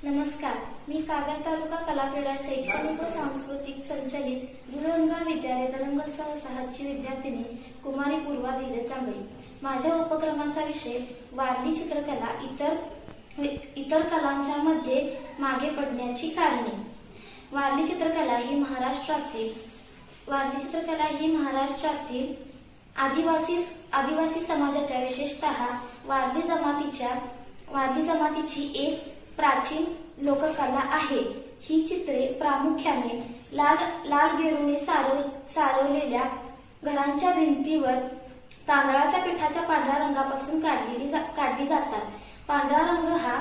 नमस्कार, मी कागल तालुका कला क्रीडा शैक्षणिक व सांस्कृतिक संचालित गुरुगंगा विद्यालय तरंगोत्सव 6ची विद्यार्थिनी कुमारी पूर्वा धीरज जांभळे। माझ्या उपक्रमाचा विषय वारली चित्रकला इतर कलांच्या मध्ये मागे पडण्याची कारणे। वारली चित्रकला ही महाराष्ट्रातील आदिवासी समाजाच्या विशेषतः वारली जमातीची एक प्राचीन लोककला आहे। ही चित्रे प्रामुख्याने लाल गेरुने सारवलेल्या घरांच्या भिंतीवर तांदळाच्या पिठाच्या पांढऱ्या रंगापासून काढली जातात। पांढरा रंग हा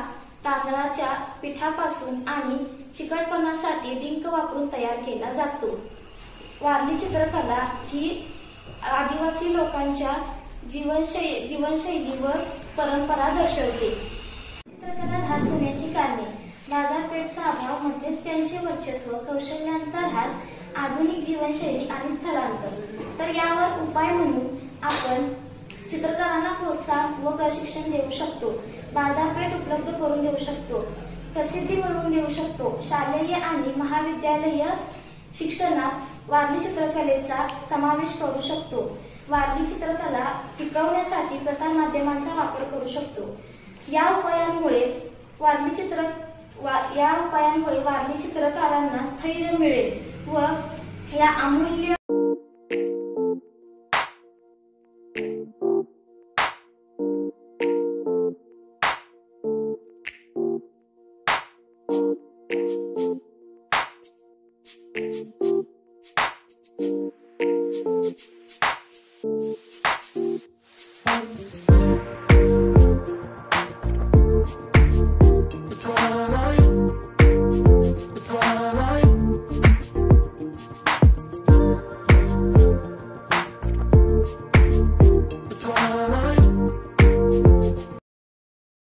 तांदळाच्या पिठापासून आणि चिकटपणासाठी डिंक वापरून तयार केला जातो। वारली चित्रकला ही आदिवासी लोकांच्या जीवनशैली व परंपरा दर्शवते। चित्रकला ऱ्हास होण्याची कारणे: बाजारपेठेचा अभाव, मध्यस्थांचे वर्चस्व, कौशल्यांचा ऱ्हास, आधुनिक जीवनशैली आणि स्थलांतर। तर यावर उपाय म्हणून आपण चित्रकलांना प्रोत्साहन व प्रशिक्षण देऊ शकतो, बाजारपेठ उपलब्ध करून देऊ शकतो, प्रसिद्धी मिळवून देऊ शकतो। शालेय आणि महाविद्यालयीन शिक्षणात वारली चित्रकलेचा समावेश करू शकतो। वारली चित्रकला टिकवण्यासाठी प्रसार माध्यमांचा वापर करू शकतो। या उपायांमुळे वारली चित्रकारांना स्थैर्य मिळेल व या अमूल्य